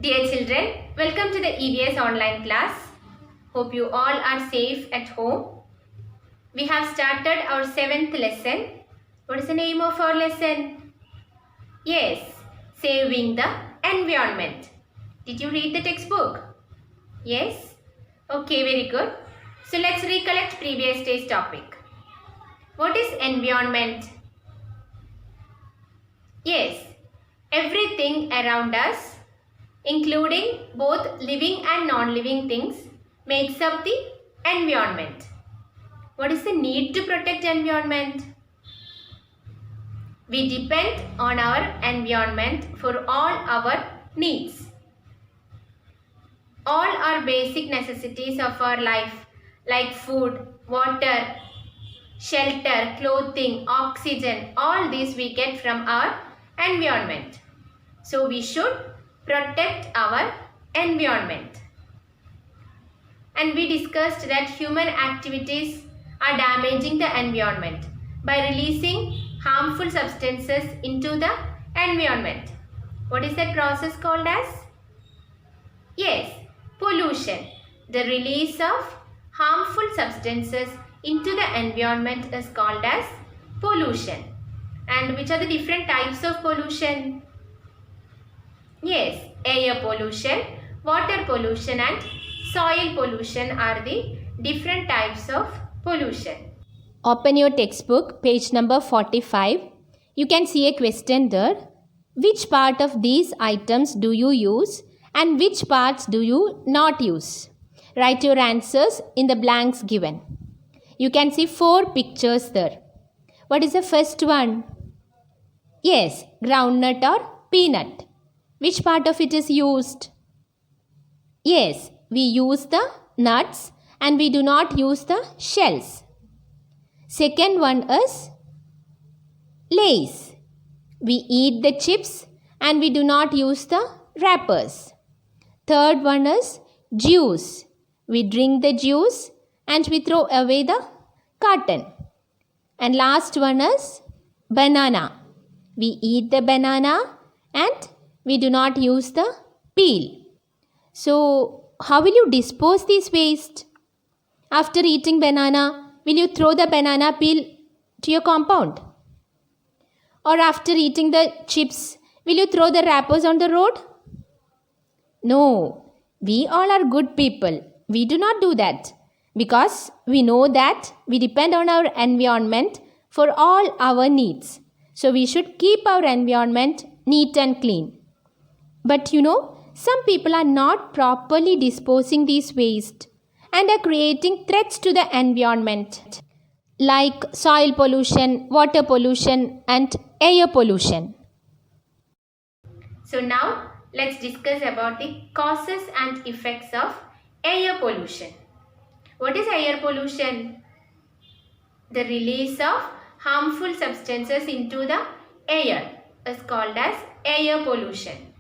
Dear children, welcome to the EVS online class. Hope you all are safe at home. We have started our 7th lesson. What is the name of our lesson? Yes, saving the environment. Did you read the textbook? Yes? Okay, very good. So let's recollect previous day's topic. What is environment? Yes, everything around us, including both living and non-living things, makes up the environment. What is the need to protect environment? We depend on our environment for all our needs. All our basic necessities of our life like food, water, shelter, clothing, oxygen, all these we get from our environment. So we should protect our environment. And we discussed that human activities are damaging the environment by releasing harmful substances into the environment. What is that process called as? Yes, pollution. The release of harmful substances into the environment is called as pollution. And which are the different types of pollution? Yes, air pollution, water pollution and soil pollution are the different types of pollution. Open your textbook, page number 45. You can see a question there. Which part of these items do you use and which parts do you not use? Write your answers in the blanks given. You can see 4 pictures there. What is the first one? Yes, groundnut or peanut. Which part of it is used? Yes, we use the nuts and we do not use the shells. Second one is Lay's. We eat the chips and we do not use the wrappers. Third one is juice. We drink the juice and we throw away the carton. And last one is banana. We eat the banana and we do not use the peel. So, how will you dispose this waste? After eating banana, will you throw the banana peel to your compound? Or after eating the chips, will you throw the wrappers on the road? No, we all are good people. We do not do that because we know that we depend on our environment for all our needs. So we should keep our environment neat and clean. But some people are not properly disposing these waste and are creating threats to the environment like soil pollution, water pollution and air pollution. So now let's discuss about the causes and effects of air pollution. What is air pollution? The release of harmful substances into the air is called as air pollution.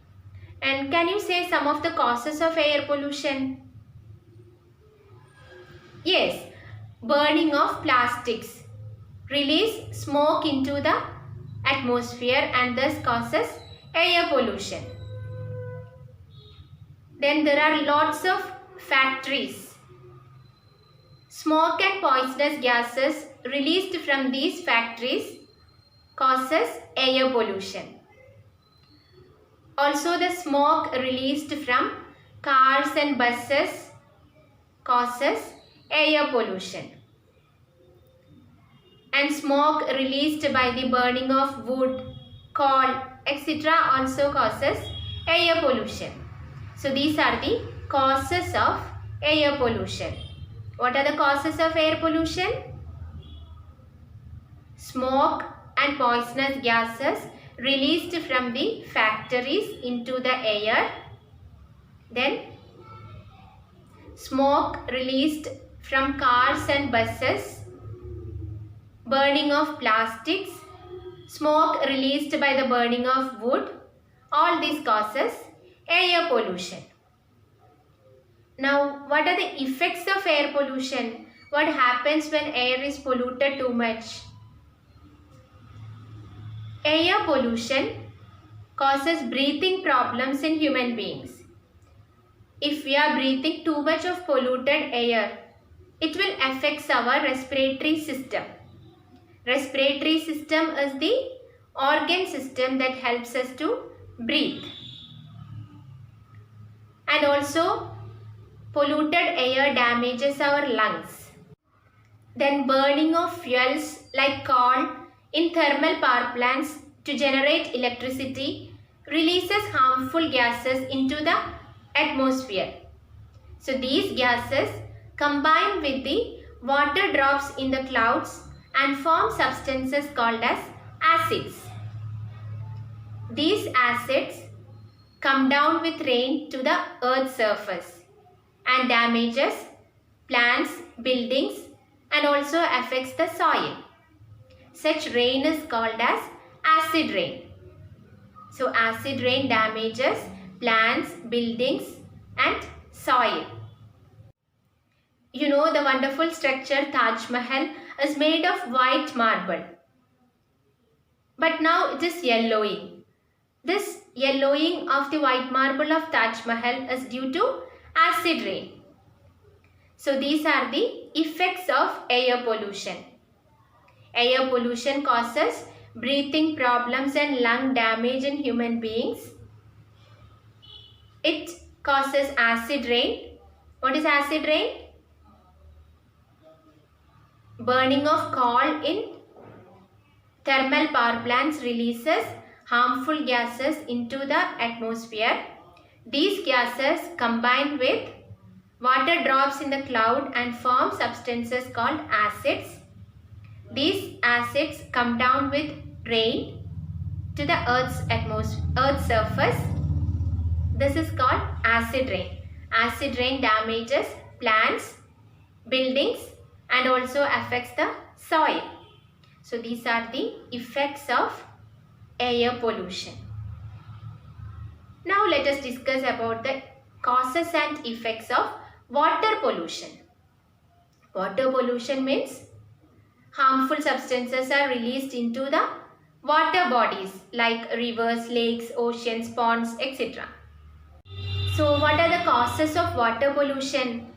And can you say some of the causes of air pollution? Yes, burning of plastics release smoke into the atmosphere and thus causes air pollution. Then there are lots of factories. Smoke and poisonous gases released from these factories causes air pollution. Also, the smoke released from cars and buses causes air pollution. And smoke released by the burning of wood, coal, etc. also causes air pollution. So, these are the causes of air pollution. What are the causes of air pollution? Smoke and poisonous gases released from the factories into the air. Then smoke released from cars and buses, burning of plastics, smoke released by the burning of wood. All these causes air pollution. Now, what are the effects of air pollution? What happens when air is polluted too much? Air pollution causes breathing problems in human beings. if we are breathing too much of polluted air, it will affect our respiratory system. Respiratory system is the organ system that helps us to breathe. And also, polluted air damages our lungs. Then burning of fuels like coal in thermal power plants to generate electricity releases harmful gases into the atmosphere. So these gases combine with the water drops in the clouds and form substances called as acids. These acids come down with rain to the earth's surface and damages plants, buildings, and also affects the soil. Such rain is called as acid rain. So acid rain damages plants, buildings, and soil. You know the wonderful structure Taj Mahal is made of white marble. But now it is yellowing. This yellowing of the white marble of Taj Mahal is due to acid rain. So these are the effects of air pollution. Air pollution causes breathing problems and lung damage in human beings. It causes acid rain. What is acid rain? Burning of coal in thermal power plants releases harmful gases into the atmosphere. These gases combine with water drops in the cloud and form substances called acids. These acids come down with rain to the Earth's surface. This is called acid rain. Acid rain damages plants, buildings, and also affects the soil. So these are the effects of air pollution. Now let us discuss about the causes and effects of water pollution. Water pollution means harmful substances are released into the water bodies like rivers, lakes, oceans, ponds, etc. So what are the causes of water pollution?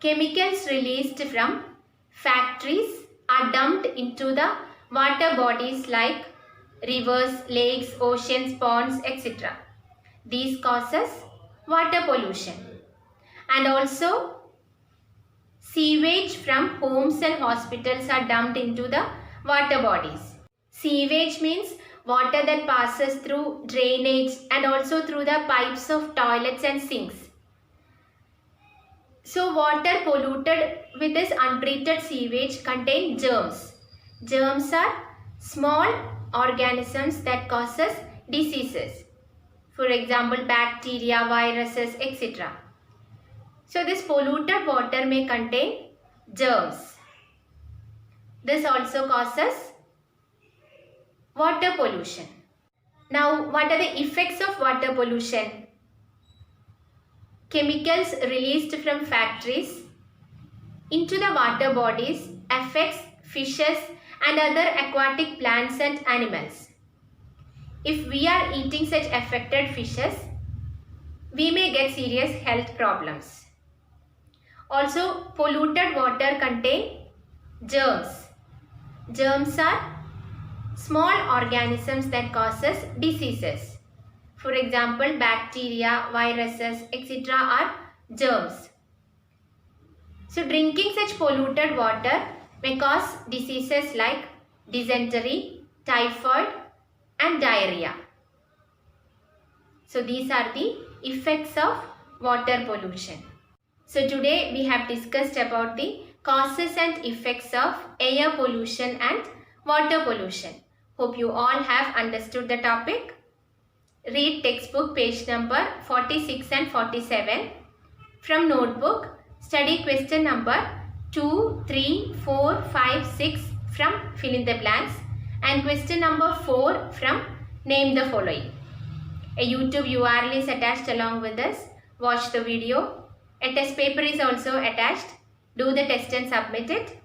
Chemicals released from factories are dumped into the water bodies like rivers, lakes, oceans, ponds, etc. These causes water pollution. And also sewage from homes and hospitals are dumped into the water bodies. Sewage means water that passes through drainage and also through the pipes of toilets and sinks. So water polluted with this untreated sewage contain germs. Germs are small organisms that causes diseases. For example, bacteria, viruses, etc. So this polluted water may contain germs. This also causes water pollution. Now, what are the effects of water pollution? Chemicals released from factories into the water bodies affects fishes and other aquatic plants and animals. If we are eating such affected fishes, we may get serious health problems. Also, polluted water contain germs. Germs are small organisms that causes diseases. For example, bacteria, viruses, etc. are germs. So drinking such polluted water may cause diseases like dysentery, typhoid, and diarrhea. So these are the effects of water pollution. So today we have discussed about the causes and effects of air pollution and water pollution. Hope you all have understood the topic. Read textbook page number 46 and 47. From notebook, study question number 2, 3, 4, 5, 6 from fill in the blanks and question number 4 from name the following. A YouTube URL is attached along with this. Watch the video. A test paper is also attached. Do the test and submit it.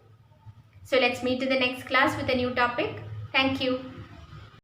So let's meet in the next class with a new topic. Thank you.